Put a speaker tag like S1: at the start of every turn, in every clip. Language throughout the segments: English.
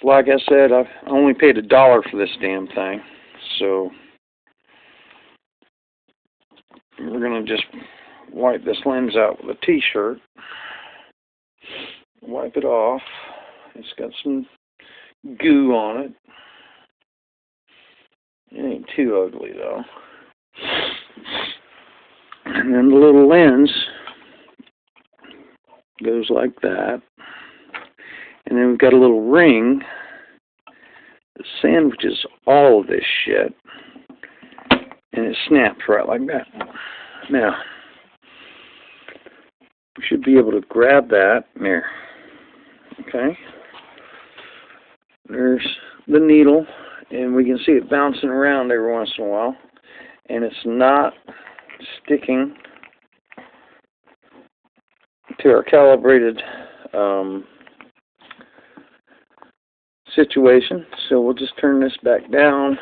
S1: So like I said, I only paid $1 for this damn thing. So we're going to just wipe this lens out with a t-shirt. Wipe it off. It's got some goo on it. It ain't too ugly though. And then the little lens goes like that. And then we've got a little ring that sandwiches all of this shit. And it snaps right like that. Now, we should be able to grab that. There. Okay. There's the needle. And we can see it bouncing around every once in a while. And it's not sticking to our calibrated situation. So we'll just turn this back down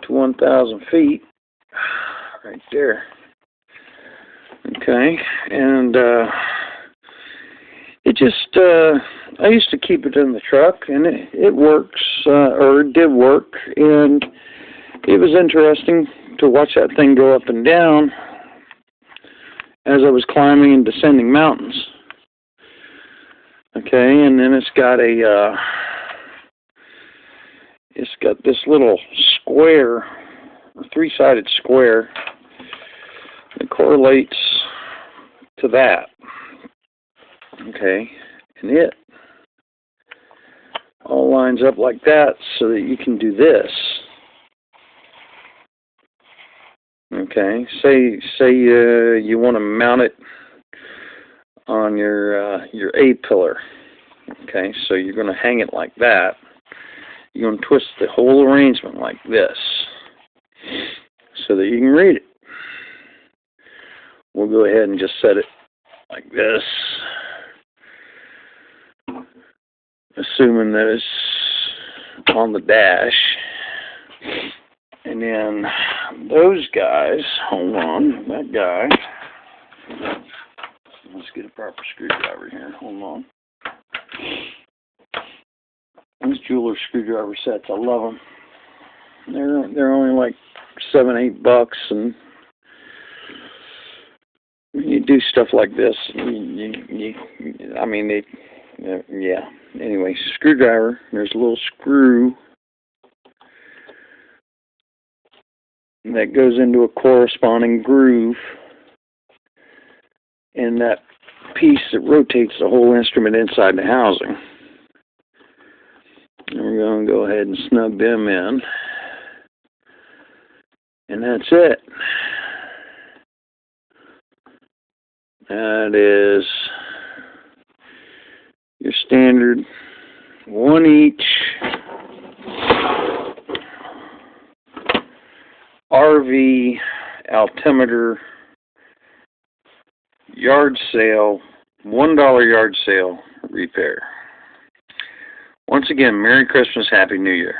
S1: to 1,000 feet. Right there. Okay. And it just, I used to keep it in the truck, and it works, or it did work, and it was interesting to watch that thing go up and down as I was climbing and descending mountains. Okay, and then it's got this little square, a three-sided square that correlates to that. Okay, and it all lines up like that so that you can do this. Okay, say you want to mount it on your A-pillar. Okay, so you're going to hang it like that. You're going to twist the whole arrangement like this so that you can read it. We'll go ahead and just set it like this, assuming that it's on the dash. And then those guys, hold on, that guy, let's get a proper screwdriver here, hold on. These jeweler screwdriver sets, I love them. They're only like $7-8, and you do stuff like this, I mean, yeah. Anyway, screwdriver, there's a little screw that goes into a corresponding groove, and that piece that rotates the whole instrument inside the housing. And we're going to go ahead and snug them in, and that's it. That is your standard 1 each RV altimeter yard sale, $1 yard sale repair. Once again, Merry Christmas, Happy New Year.